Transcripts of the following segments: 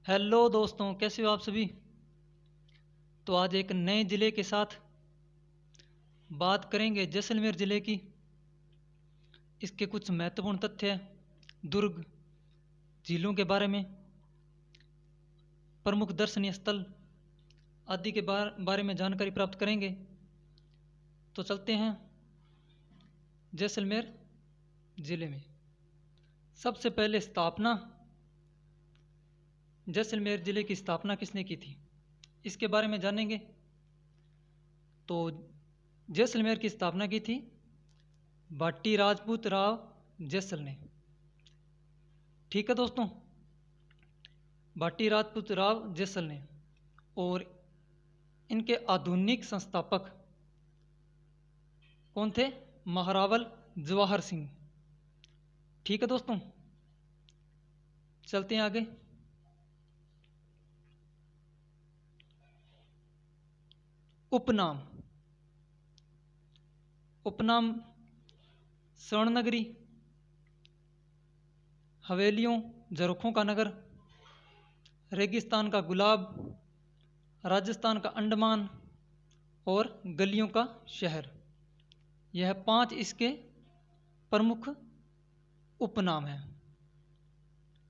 Hello दोस्तों, कैसे हो आप सभी। तो आज एक नए ज़िले के साथ बात करेंगे जैसलमेर ज़िले की। इसके कुछ महत्वपूर्ण तथ्य, दुर्ग, झीलों के बारे में, प्रमुख दर्शनीय स्थल आदि के बारे में जानकारी प्राप्त करेंगे। तो चलते हैं जैसलमेर ज़िले में। सबसे पहले स्थापना, जैसलमेर ज़िले की स्थापना किसने की थी, इसके बारे में जानेंगे। तो जैसलमेर की स्थापना की थी भाटी राजपूत राव जैसल ने। ठीक है दोस्तों, भाटी राजपूत राव जैसल ने। और इनके आधुनिक संस्थापक कौन थे? महारावल जवाहर सिंह। ठीक है दोस्तों, चलते हैं आगे। उपनाम, उपनाम स्वर्णनगरी, हवेलियों झरोखों का नगर, रेगिस्तान का गुलाब, राजस्थान का अंडमान और गलियों का शहर। यह 5 इसके प्रमुख उपनाम हैं।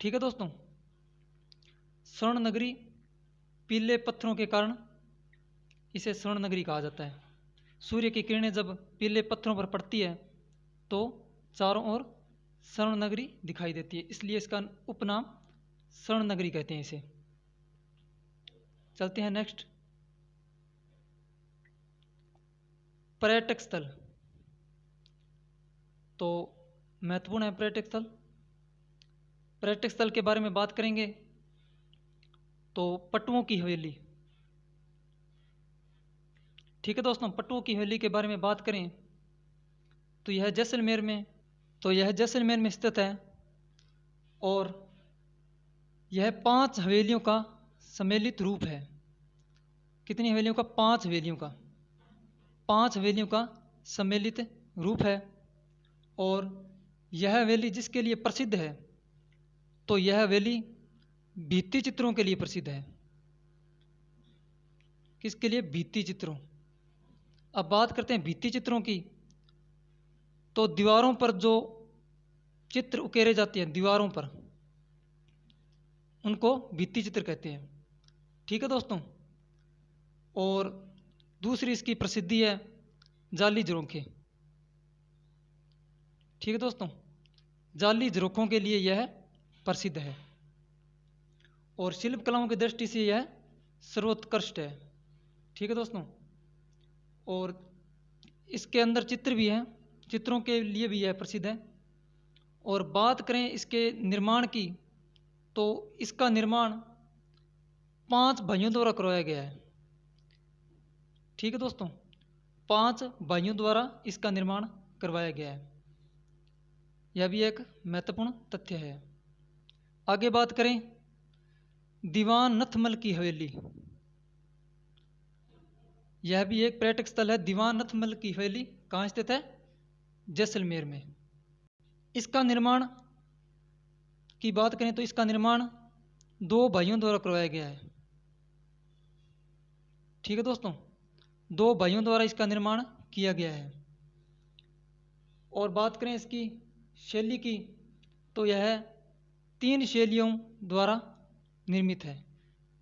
ठीक है दोस्तों, स्वर्ण नगरी, पीले पत्थरों के कारण इसे स्वर्ण नगरी कहा जाता है। सूर्य की किरणें जब पीले पत्थरों पर पड़ती है तो चारों ओर स्वर्ण नगरी दिखाई देती है, इसलिए इसका उपनाम स्वर्ण नगरी कहते हैं इसे। चलते हैं नेक्स्ट। पर्यटक स्थल, तो महत्वपूर्ण है पर्यटक स्थल। पर्यटक स्थल के बारे में बात करेंगे तो पट्टुओं की हवेली। ठीक है दोस्तों, पट्टुओं की हवेली के बारे में बात करें तो यह जैसलमेर में स्थित है। और यह 5 हवेलियों का सम्मिलित रूप है। कितनी हवेलियों का? 5 हवेलियों का। 5 हवेलियों का सम्मिलित रूप है। और यह हवेली जिसके लिए प्रसिद्ध है, तो यह हवेली भित्ति चित्रों के लिए प्रसिद्ध है। किसके लिए? भित्ति चित्रों। अब बात करते हैं भित्ति चित्रों की। तो दीवारों पर जो चित्र उकेरे जाते हैं, दीवारों पर, उनको भित्ति चित्र कहते हैं। ठीक है दोस्तों। और दूसरी इसकी प्रसिद्धि है जाली झरोखे। ठीक है दोस्तों, जाली झरोखों के लिए यह प्रसिद्ध है। और शिल्प कलाओं की दृष्टि से यह सर्वोत्कृष्ट है। ठीक है दोस्तों। और इसके अंदर चित्र भी हैं, चित्रों के लिए भी यह प्रसिद्ध है। और बात करें इसके निर्माण की, तो इसका निर्माण 5 भाइयों द्वारा करवाया गया है। ठीक है दोस्तों, 5 भाइयों द्वारा इसका निर्माण करवाया गया है। यह भी एक महत्वपूर्ण तथ्य है। आगे बात करें दीवान नथमल की हवेली। यह भी एक पर्यटक स्थल है। दीवान नथमल की हवेली कहाँ स्थित है? जैसलमेर में। इसका निर्माण की बात करें तो इसका निर्माण 2 भाइयों द्वारा करवाया गया है। ठीक है दोस्तों, 2 भाइयों द्वारा इसका निर्माण किया गया है। और बात करें इसकी शैली की, तो यह 3 शैलियों द्वारा निर्मित है।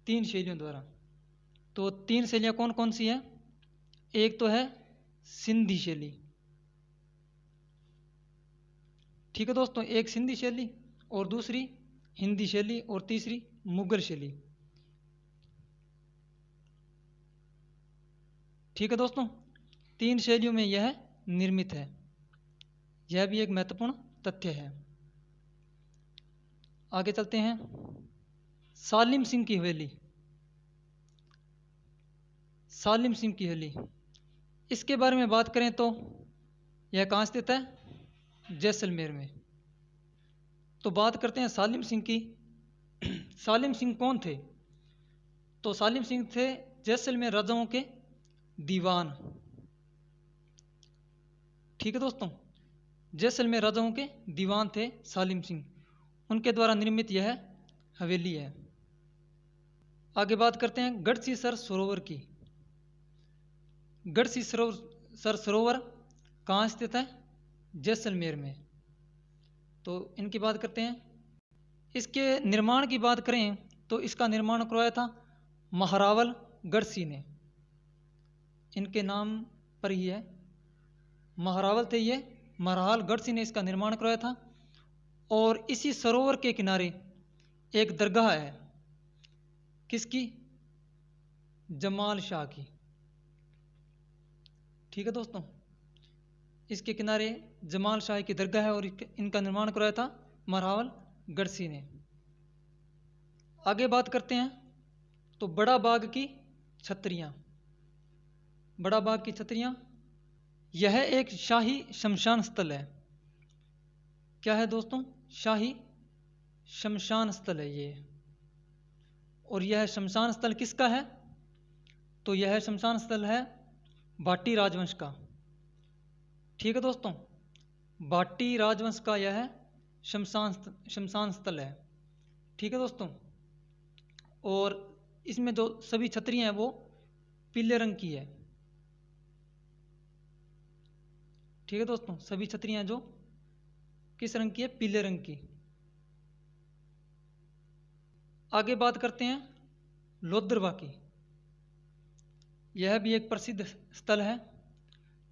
3 शैलियों द्वारा। तो 3 शैलियाँ कौन कौन सी हैं? एक तो है सिंधी शैली। ठीक है दोस्तों, एक सिंधी शैली, और दूसरी हिंदी शैली, और तीसरी मुगल शैली। ठीक है दोस्तों, 3 शैलियों में यह निर्मित है। यह भी एक महत्वपूर्ण तथ्य है। आगे चलते हैं सालिम सिंह की हवेली। सालिम सिंह की हवेली, इसके बारे में बात करें तो यह कहाँ स्थित है? जैसलमेर में। तो बात करते हैं सालिम सिंह की। सालिम सिंह कौन थे? तो सालिम सिंह थे जैसलमेर राजाओं के दीवान। ठीक है दोस्तों, जैसलमेर राजाओं के दीवान थे सालिम सिंह। उनके द्वारा निर्मित यह हवेली है। आगे बात करते हैं गढ़सीसर सरोवर की। गढ़सीसर सरोवर कहाँ स्थित है? जैसलमेर में। तो इनकी बात करते हैं। इसके निर्माण की बात करें तो इसका निर्माण करवाया था महारावल गढ़सी ने। इनके नाम पर ही है, महारावल थे ये, महारावल गढ़सी ने इसका निर्माण करवाया था। और इसी सरोवर के किनारे एक दरगाह है, किसकी? जमाल शाह की। ठीक है दोस्तों, इसके किनारे जमाल शाह की दरगाह है और इनका निर्माण करवाया था महारावल गढ़सी ने। आगे बात करते हैं तो बड़ा बाग की छतरियां। बड़ा बाग की छतरियां, यह एक शाही शमशान स्थल है। क्या है दोस्तों? शाही शमशान स्थल है ये। और यह शमशान स्थल किसका है? तो यह शमशान स्थल है भाटी राजवंश का। ठीक है दोस्तों, भाटी राजवंश का यह शमशान स्थल है। ठीक है दोस्तों, और इसमें जो सभी छतरियां हैं वो पीले रंग की है। ठीक है दोस्तों, सभी छतरियां जो किस रंग की है? पीले रंग की। आगे बात करते हैं लोदरवा की। यह भी एक प्रसिद्ध स्थल है,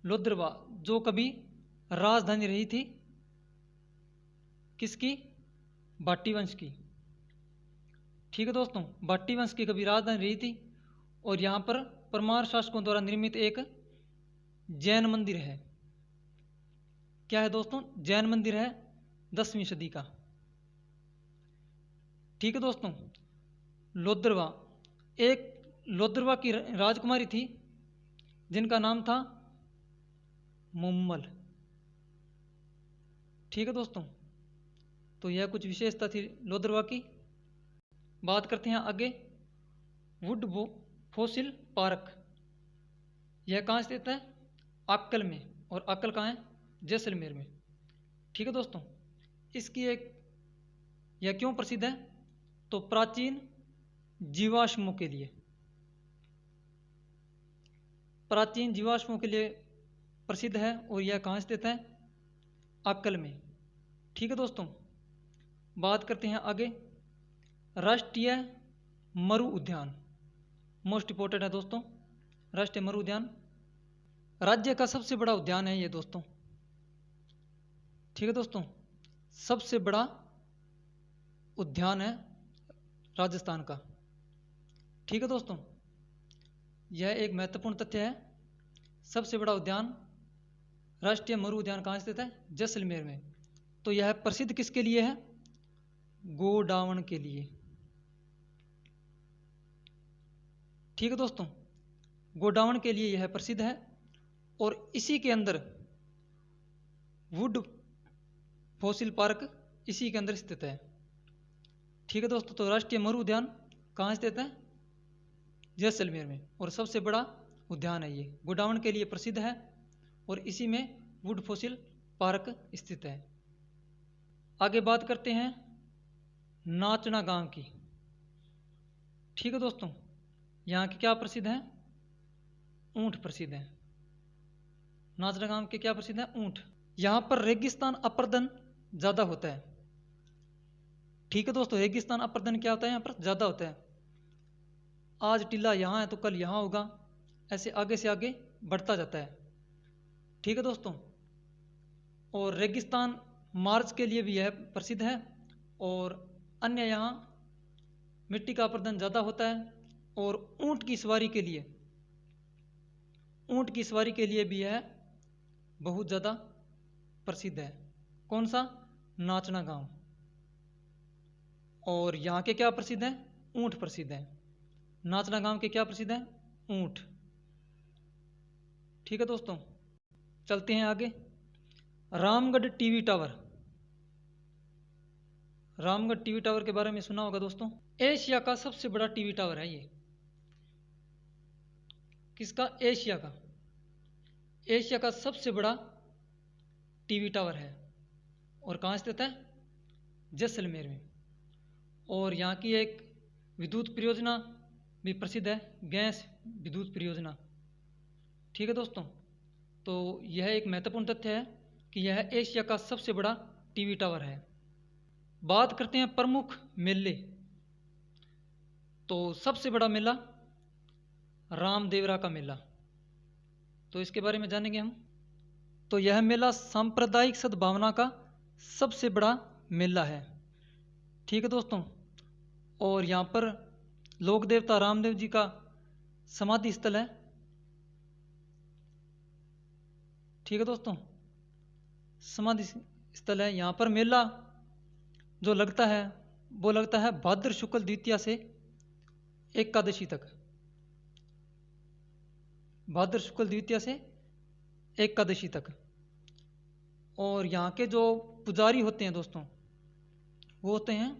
लोदरवा, जो कभी राजधानी रही थी किसकी? भाटी वंश की। ठीक है दोस्तों, भाटी वंश की कभी राजधानी रही थी। और यहाँ पर परमार शासकों द्वारा निर्मित एक जैन मंदिर है। क्या है दोस्तों? जैन मंदिर है 10वीं सदी का। ठीक है दोस्तों, लोदरवा, एक लोदरवा की राजकुमारी थी जिनका नाम था मुम्मल। ठीक है दोस्तों, तो यह कुछ विशेषता थी लोदरवा की। बात करते हैं आगे वुड फॉसिल पार्क। यह कहाँ स्थित है? अक्कल में। और अक्कल कहाँ है? जैसलमेर में। ठीक है दोस्तों, इसकी एक, यह क्यों प्रसिद्ध है? तो प्राचीन जीवाश्मों के लिए, प्राचीन जीवाश्मों के लिए प्रसिद्ध है। और यह कहाँ स्थित है? अक्कल में। ठीक है दोस्तों, बात करते हैं आगे राष्ट्रीय मरु उद्यान। मोस्ट इंपॉर्टेंट है दोस्तों, राष्ट्रीय मरु उद्यान राज्य का सबसे बड़ा उद्यान है ये दोस्तों। ठीक है दोस्तों, सबसे बड़ा उद्यान है राजस्थान का। ठीक है दोस्तों, यह एक महत्वपूर्ण तथ्य है। सबसे बड़ा उद्यान, राष्ट्रीय मरु उद्यान कहाँ स्थित है? जैसलमेर में। तो यह प्रसिद्ध किसके लिए है? गोडावण के लिए। ठीक है दोस्तों, गोडावण के लिए यह प्रसिद्ध है। और इसी के अंदर वुड फॉसिल पार्क इसी के अंदर स्थित है। ठीक है दोस्तों, तो राष्ट्रीय मरु उद्यान कहाँ स्थित है? जैसलमेर में। और सबसे बड़ा उद्यान है ये, गोडावण के लिए प्रसिद्ध है। और इसी में वुड फॉसिल पार्क स्थित है। आगे बात करते हैं नाचना गांव की। ठीक है दोस्तों, यहाँ की क्या प्रसिद्ध है? ऊंट प्रसिद्ध है। नाचना गांव के क्या प्रसिद्ध है? ऊंट। यहाँ पर रेगिस्तान अपर्दन ज़्यादा होता है। ठीक है दोस्तों, रेगिस्तान अपर्दन क्या होता है? यहाँ पर ज़्यादा होता है। आज टीला यहाँ है तो कल यहाँ होगा, ऐसे आगे से आगे बढ़ता जाता है। ठीक है दोस्तों, और रेगिस्तान मार्च के लिए भी यह प्रसिद्ध है। और अन्य यहाँ मिट्टी का अपर्दन ज़्यादा होता है। और ऊंट की सवारी के लिए, ऊंट की सवारी के लिए भी यह बहुत ज़्यादा प्रसिद्ध है। कौन सा? नाचना गांव। और यहाँ के क्या प्रसिद्ध है? ऊंट प्रसिद्ध है। नाचना गांव के क्या प्रसिद्ध है? ऊंट। ठीक है दोस्तों, चलते हैं आगे। Ramgarh TV tower. Ramgarh TV tower के बारे में सुना होगा दोस्तों। एशिया का सबसे बड़ा टीवी टावर है ये। किसका? एशिया का। एशिया का सबसे बड़ा टीवी टावर है। और कहाँ स्थित है? जैसलमेर में। और यहाँ की एक विद्युत परियोजना भी प्रसिद्ध है, गैस विद्युत परियोजना। ठीक है दोस्तों, तो यह एक महत्वपूर्ण तथ्य है कि यह एशिया का सबसे बड़ा टीवी टावर है। बात करते हैं प्रमुख मेले। तो सबसे बड़ा मेला रामदेवरा का मेला, तो इसके बारे में जानेंगे हम। तो यह मेला सांप्रदायिक सद्भावना का सबसे बड़ा मेला है। ठीक है दोस्तों, और यहाँ पर लोक देवता रामदेव जी का समाधि स्थल है। ठीक है दोस्तों, समाधि स्थल है। यहाँ पर मेला जो लगता है वो लगता है भाद्र शुक्ल द्वितीया से एकादशी तक। भाद्र शुक्ल द्वितीया से एकादशी तक। और यहाँ के जो पुजारी होते हैं दोस्तों, वो होते हैं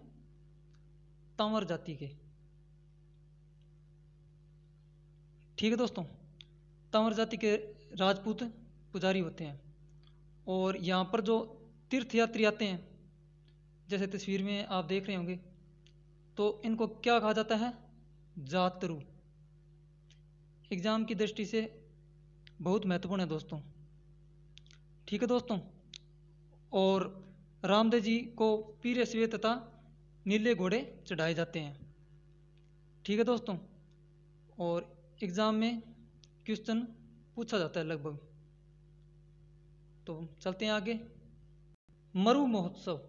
तंवर जाति के। ठीक है दोस्तों, तंवर जाति के राजपूत पुजारी होते हैं। और यहाँ पर जो तीर्थयात्री आते हैं, जैसे तस्वीर में आप देख रहे होंगे, तो इनको क्या कहा जाता है? जातरू। एग्जाम की दृष्टि से बहुत महत्वपूर्ण है दोस्तों। ठीक है दोस्तों, और रामदेव जी को पीले श्वेत तथा नीले घोड़े चढ़ाए जाते हैं। ठीक है दोस्तों, और एग्जाम में क्वेश्चन पूछा जाता है लगभग। तो चलते हैं आगे। मरु महोत्सव,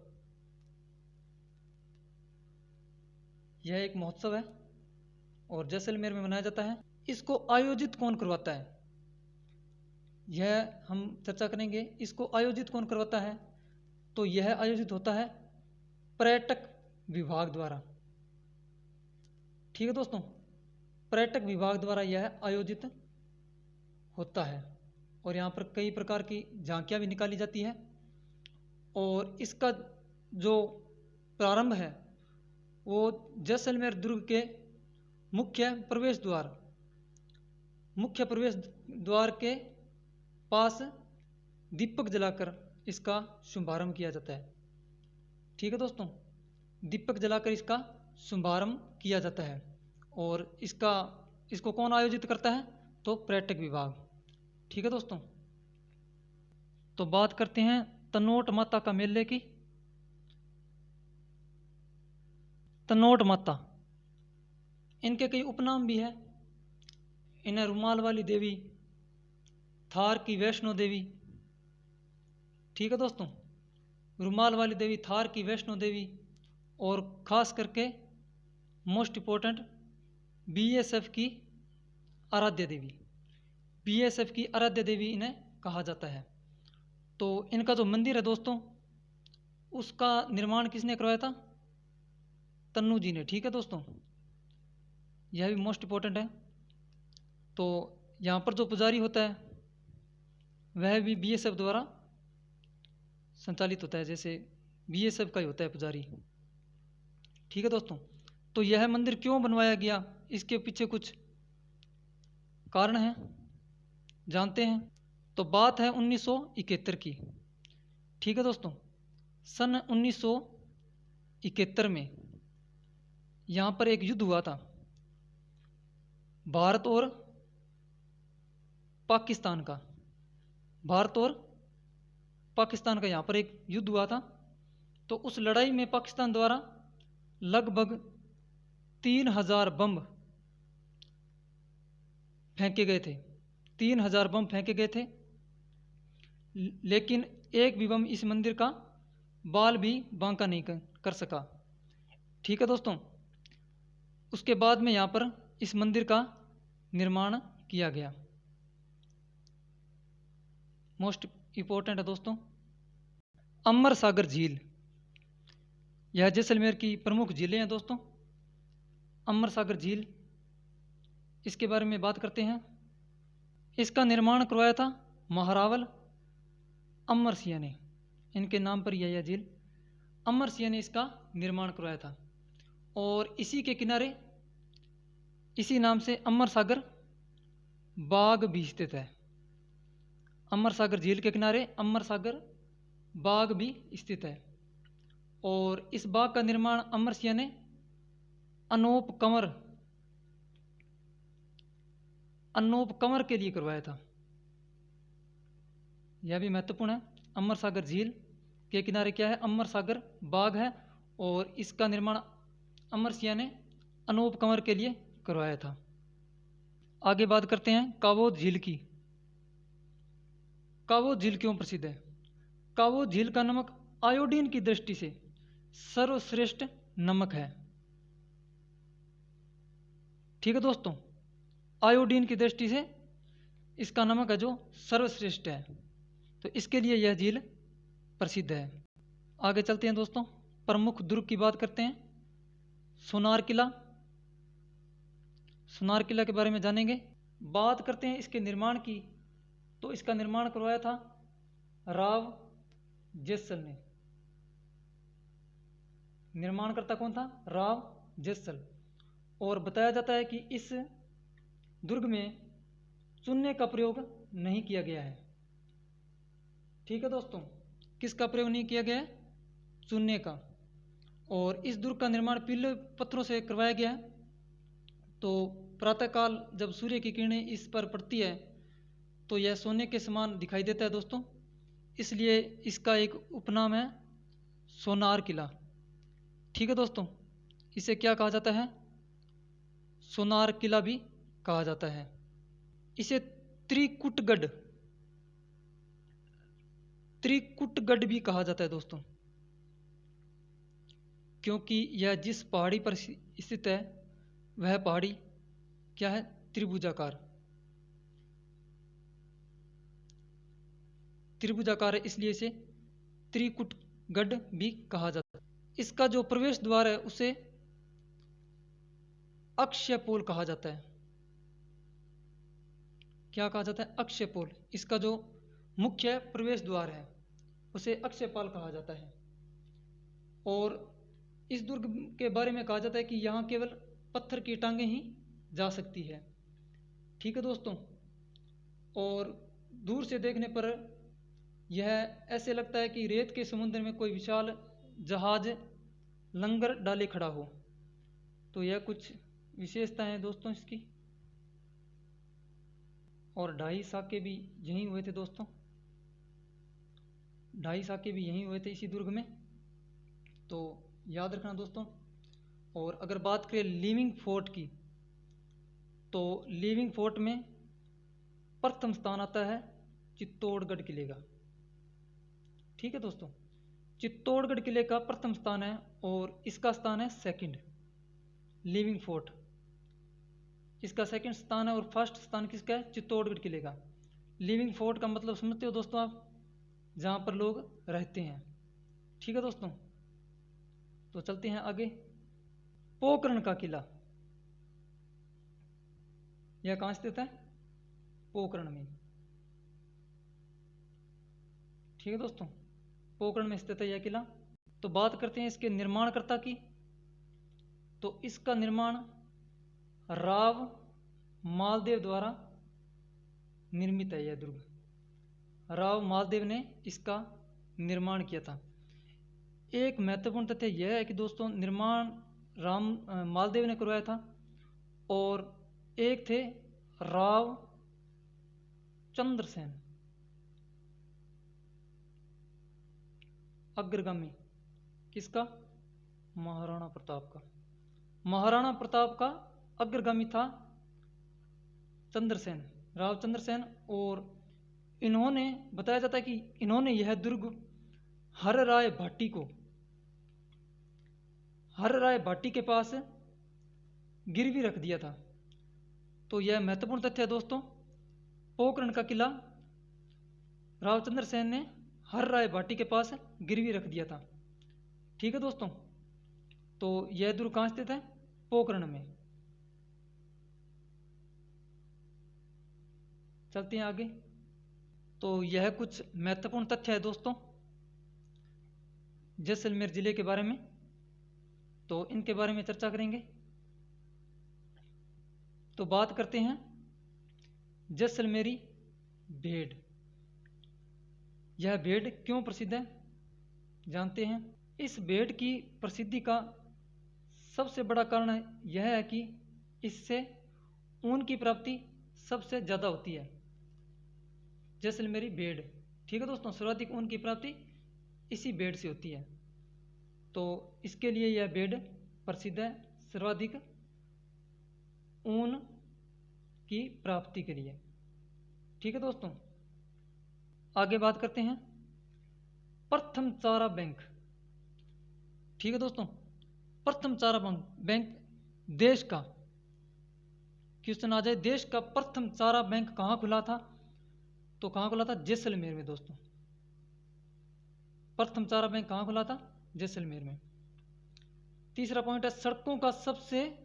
यह एक महोत्सव है और जैसलमेर में मनाया जाता है। इसको आयोजित कौन करवाता है, यह हम चर्चा करेंगे। इसको आयोजित कौन करवाता है? तो यह आयोजित होता है पर्यटक विभाग द्वारा। ठीक है दोस्तों, पर्यटक विभाग द्वारा यह आयोजित होता है। और यहाँ पर कई प्रकार की झांकियाँ भी निकाली जाती है। और इसका जो प्रारंभ है वो जैसलमेर दुर्ग के मुख्य प्रवेश द्वार के पास दीपक जलाकर इसका शुभारंभ किया जाता है। ठीक है दोस्तों, दीपक जलाकर इसका शुभारंभ किया जाता है। और इसको कौन आयोजित करता है? तो पर्यटक विभाग। ठीक है दोस्तों, तो बात करते हैं तनोट माता का मेले की। तनोट माता, इनके कई उपनाम भी है। इन्हें रुमाल वाली देवी, थार की वैष्णो देवी। ठीक है दोस्तों, रुमाल वाली देवी, थार की वैष्णो देवी, और खास करके मोस्ट इम्पोर्टेंट बीएसएफ की आराध्य देवी। बीएसएफ की आराध्य देवी इन्हें कहा जाता है। तो इनका जो मंदिर है दोस्तों, उसका निर्माण किसने करवाया था? तन्नू जी ने। ठीक है दोस्तों, यह भी मोस्ट इम्पोर्टेंट है। तो यहाँ पर जो पुजारी होता है वह भी बीएसएफ द्वारा संचालित होता है, जैसे बीएसएफ का ही होता है पुजारी। ठीक है दोस्तों, तो यह मंदिर क्यों बनवाया गया, इसके पीछे कुछ कारण है, जानते हैं। तो बात है 1971 की। ठीक है दोस्तों, सन 1971 में यहाँ पर एक युद्ध हुआ था, भारत और पाकिस्तान का। भारत और पाकिस्तान का यहाँ पर एक युद्ध हुआ था। तो उस लड़ाई में पाकिस्तान द्वारा लगभग 3000 बम फेंके गए थे। 3000 बम फेंके गए थे, लेकिन एक भी बम इस मंदिर का बाल भी बांका नहीं कर सका। ठीक है दोस्तों, उसके बाद में यहाँ पर इस मंदिर का निर्माण किया गया। मोस्ट इम्पोर्टेंट है दोस्तों, अमर सागर झील, यह जैसलमेर की प्रमुख झीलें हैं दोस्तों। अमर सागर झील, इसके बारे में बात करते हैं। इसका निर्माण करवाया था महारावल अमर सिंह ने। इनके नाम पर यह झील अमर सिंह ने इसका निर्माण करवाया था। और इसी के किनारे इसी नाम से अमर सागर बाग भी स्थित है। अमर सागर झील के किनारे अमर सागर बाग भी स्थित है। और इस बाग का निर्माण अमर सिंह ने अनूप कंवर अनूप कंवर के लिए करवाया था। यह भी महत्वपूर्ण है। अमर सागर झील के किनारे क्या है, अमर सागर बाग है, और इसका निर्माण अमर सिंह ने अनूप कंवर के लिए करवाया था। आगे बात करते हैं कावोद झील की। कावोद झील क्यों प्रसिद्ध है? कावोद झील का नमक आयोडीन की दृष्टि से सर्वश्रेष्ठ नमक है। ठीक है दोस्तों, आयोडीन की दृष्टि से इसका नमक है जो सर्वश्रेष्ठ है, तो इसके लिए यह झील प्रसिद्ध है। आगे चलते हैं दोस्तों, प्रमुख दुर्ग की बात करते हैं। सोनार किला, सोनार किला के बारे में जानेंगे। बात करते हैं इसके निर्माण की, तो इसका निर्माण करवाया था राव जेस्सल ने। निर्माणकर्ता कौन था? राव जेस्सल। और बताया जाता है कि इस दुर्ग में चूने का प्रयोग नहीं किया गया है। ठीक है दोस्तों, किसका प्रयोग नहीं किया गया है? चूने का। और इस दुर्ग का निर्माण पीले पत्थरों से करवाया गया है। तो प्रातःकाल जब सूर्य की किरणें इस पर पड़ती है तो यह सोने के समान दिखाई देता है दोस्तों, इसलिए इसका एक उपनाम है सोनार किला। ठीक है दोस्तों, इसे क्या कहा जाता है? सोनार किला भी कहा जाता है। इसे त्रिकुटगढ़ त्रिकुटगढ़ भी कहा जाता है दोस्तों, क्योंकि यह जिस पहाड़ी पर स्थित है वह पहाड़ी क्या है? त्रिभुजाकार। त्रिभुजाकार है, इसलिए इसे त्रिकुटगढ़ भी कहा जाता है। इसका जो प्रवेश द्वार है उसे अक्षयपोल कहा जाता है। क्या कहा जाता है? अक्षयपोल। इसका जो मुख्य प्रवेश द्वार है उसे अक्षयपाल कहा जाता है। और इस दुर्ग के बारे में कहा जाता है कि यहाँ केवल पत्थर की टांगें ही जा सकती है। ठीक है दोस्तों, और दूर से देखने पर यह ऐसे लगता है कि रेत के समुद्र में कोई विशाल जहाज लंगर डाले खड़ा हो। तो यह कुछ विशेषताएं हैं दोस्तों इसकी। और 2.5 साके भी यहीं हुए थे दोस्तों, 2.5 साके भी यहीं हुए थे इसी दुर्ग में, तो याद रखना दोस्तों। और अगर बात करें लीविंग फोर्ट की, तो लीविंग फोर्ट में प्रथम स्थान आता है चित्तौड़गढ़ किले का। ठीक है दोस्तों, चित्तौड़गढ़ किले का प्रथम स्थान है और इसका स्थान है सेकंड। लीविंग फोर्ट इसका सेकंड स्थान है और फर्स्ट स्थान किसका है? चित्तौड़गढ़ किले का। लीविंग फोर्ट का मतलब समझते हो दोस्तों आप? जहाँ पर लोग रहते हैं। ठीक है दोस्तों, तो चलते हैं आगे। पोखरण का किला, यह कहाँ स्थित है? पोखरण में। ठीक है दोस्तों, पोखरण में स्थित है यह किला। तो बात करते हैं इसके निर्माणकर्ता की, तो इसका निर्माण राव मालदेव द्वारा निर्मित है। यह दुर्ग राव मालदेव ने इसका निर्माण किया था। एक महत्वपूर्ण तथ्य यह है कि दोस्तों निर्माण मालदेव ने करवाया था, और एक थे राव चंद्रसेन अग्रगामी। किसका? महाराणा प्रताप का। महाराणा प्रताप का अग्रगामी था चंद्रसेन, राव चंद्रसेन। और इन्होंने, बताया जाता है कि इन्होंने यह दुर्ग हर राय भाटी के पास गिरवी रख दिया था। तो यह महत्वपूर्ण तथ्य है दोस्तों। पोखरण का किला राव चंद्रसेन ने हर राय भाटी के पास गिरवी रख दिया था। ठीक है दोस्तों, तो यह दुर्ग कहाँ स्थित है? पोखरण में। चलते हैं आगे। तो यह कुछ महत्वपूर्ण तथ्य है दोस्तों जैसलमेर जिले के बारे में, तो इनके बारे में चर्चा करेंगे। तो बात करते हैं जैसलमेरी भेड़। यह भेड़ क्यों प्रसिद्ध है जानते हैं। इस भेड़ की प्रसिद्धि का सबसे बड़ा कारण यह है कि इससे ऊन की प्राप्ति सबसे ज़्यादा होती है, जैसलमेरी भेड़। ठीक है दोस्तों, सर्वाधिक ऊन की प्राप्ति इसी भेड़ से होती है, तो इसके लिए यह भेड़ प्रसिद्ध है, सर्वाधिक ऊन की प्राप्ति के लिए। ठीक है दोस्तों, आगे बात करते हैं प्रथम चारा बैंक। ठीक है दोस्तों, प्रथम चारा बैंक देश का, क्वेश्चन आ जाए, देश का प्रथम चारा बैंक कहाँ खुला था, तो कहाँ खुला था, जैसलमेर में दोस्तों। प्रथम चारा बैंक कहाँ खुला था, जैसलमेर में। तीसरा पॉइंट है सड़कों का सबसे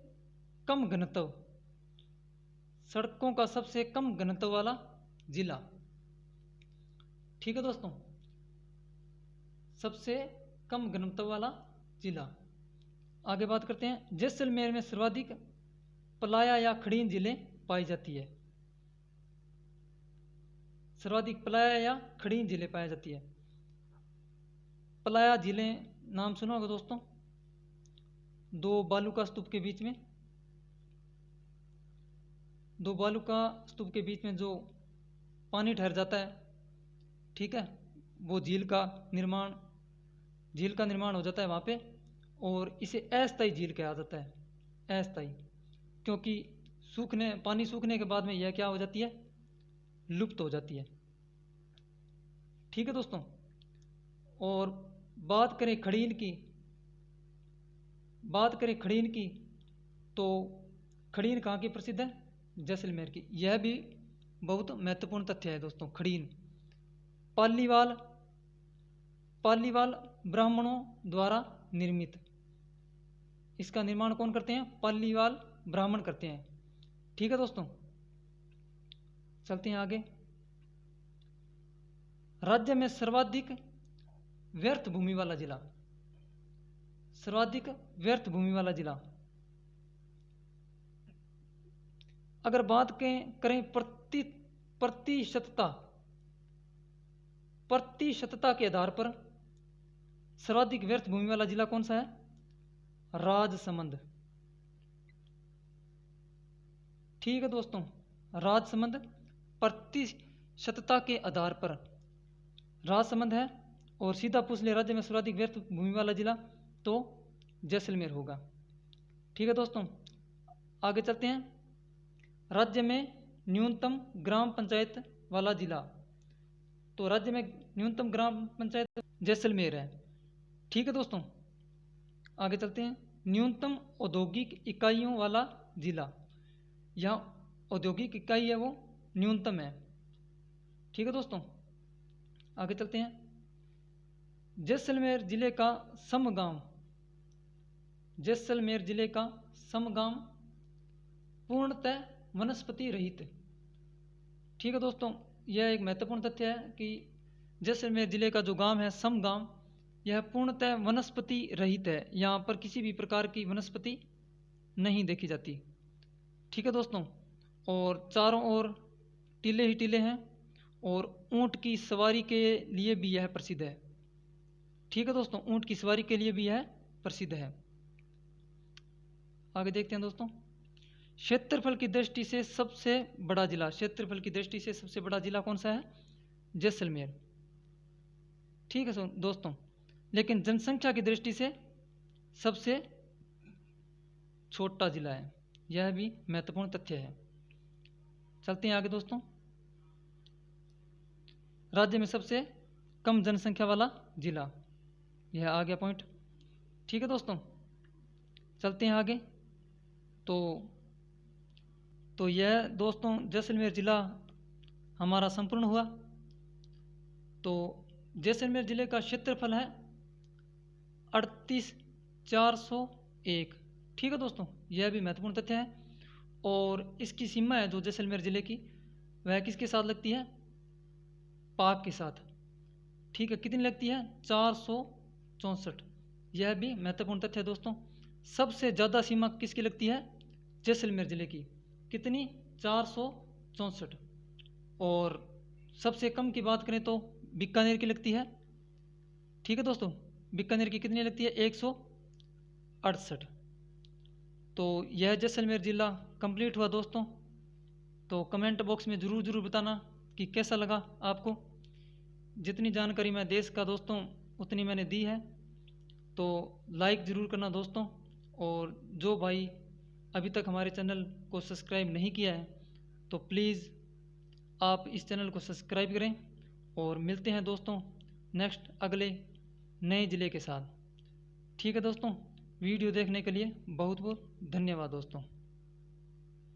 कम घनत्व, सड़कों का सबसे कम घनत्व वाला जिला। ठीक है दोस्तों, सबसे कम घनत्व वाला जिला। आगे बात करते हैं, जैसलमेर में सर्वाधिक पलाया या खड़ीन झीलें पाई जाती है, सर्वाधिक पलाया या खड़ीन झीलें पाई जाती है। पलाया झीलें नाम सुना होगा दोस्तों, दो बालूका स्तूप के बीच में, दो बालूका स्तूप के बीच में जो पानी ठहर जाता है, ठीक है, वो झील का निर्माण हो जाता है वहाँ पे, और इसे अस्थायी झील कहा जाता है, अस्थायी, क्योंकि पानी सूखने के बाद में यह क्या हो जाती है, लुप्त हो जाती है। ठीक है दोस्तों, और बात करें खड़ीन की, तो खड़ीन कहाँ की प्रसिद्ध है, जैसलमेर की। यह भी बहुत महत्वपूर्ण तथ्य है दोस्तों। खड़ीन पालीवाल ब्राह्मणों द्वारा निर्मित, इसका निर्माण कौन करते हैं, पालीवाल ब्राह्मण करते हैं। ठीक है दोस्तों, चलते हैं आगे। राज्य में सर्वाधिक व्यर्थ भूमि वाला जिला, सर्वाधिक व्यर्थ भूमि वाला जिला। अगर बात करें प्रतिशतता के आधार पर सर्वाधिक व्यर्थ भूमि वाला जिला कौन सा है, राजसमंद। ठीक है दोस्तों, राजसमंद प्रतिशतता के आधार पर राजसमंद है, और सीधा पूछ ले राज्य में सर्वाधिक व्यर्थ भूमि वाला जिला, तो जैसलमेर होगा। ठीक है दोस्तों, आगे चलते हैं। राज्य में न्यूनतम ग्राम पंचायत वाला जिला, तो राज्य में न्यूनतम ग्राम पंचायत जैसलमेर है। ठीक है दोस्तों, आगे चलते हैं। न्यूनतम औद्योगिक इकाइयों वाला जिला, यहाँ औद्योगिक इकाई है वो न्यूनतम है। ठीक है दोस्तों, आगे चलते हैं। जैसलमेर जिले का समगांव, जैसलमेर जिले का समगांव पूर्णतः वनस्पति रहित। ठीक है दोस्तों, यह एक महत्वपूर्ण तथ्य है कि जैसलमेर जिले का जो गांव है समगांव, यह पूर्णतः वनस्पति रहित है, यहाँ पर किसी भी प्रकार की वनस्पति नहीं देखी जाती। ठीक है दोस्तों, और चारों ओर टीले ही टीले हैं, और ऊंट की सवारी के लिए भी यह प्रसिद्ध है। ठीक है दोस्तों, ऊंट की सवारी के लिए भी यह प्रसिद्ध है। आगे देखते हैं दोस्तों। क्षेत्रफल की दृष्टि से सबसे बड़ा जिला, क्षेत्रफल की दृष्टि से सबसे बड़ा जिला कौन सा है, जैसलमेर। ठीक है दोस्तों, लेकिन जनसंख्या की दृष्टि से सबसे छोटा जिला है, यह भी महत्वपूर्ण तथ्य है। चलते हैं आगे दोस्तों। राज्य में सबसे कम जनसंख्या वाला जिला, यह आ गया पॉइंट। ठीक है दोस्तों, चलते हैं आगे। तो यह दोस्तों जैसलमेर ज़िला हमारा संपूर्ण हुआ। तो जैसलमेर ज़िले का क्षेत्रफल है 38,401। ठीक है दोस्तों, यह भी महत्वपूर्ण तथ्य है। और इसकी सीमा है जो जैसलमेर ज़िले की, वह किसके साथ लगती है, पाक के साथ। ठीक है, कितनी लगती है, 464। यह भी महत्वपूर्ण तथ्य है दोस्तों। सबसे ज़्यादा सीमा किसकी लगती है, जैसलमेर ज़िले की, कितनी, 464। और सबसे कम की बात करें तो बीकानेर की लगती है। ठीक है दोस्तों, बीकानेर की कितनी लगती है, 168। तो यह जैसलमेर ज़िला कंप्लीट हुआ दोस्तों। तो कमेंट बॉक्स में ज़रूर बताना कि कैसा लगा आपको। जितनी जानकारी मैं दे सका दोस्तों उतनी मैंने दी है। तो लाइक ज़रूर करना दोस्तों, और जो भाई अभी तक हमारे चैनल को सब्सक्राइब नहीं किया है तो प्लीज़ आप इस चैनल को सब्सक्राइब करें। और मिलते हैं दोस्तों नेक्स्ट अगले नए ज़िले के साथ। ठीक है दोस्तों, वीडियो देखने के लिए बहुत बहुत धन्यवाद दोस्तों।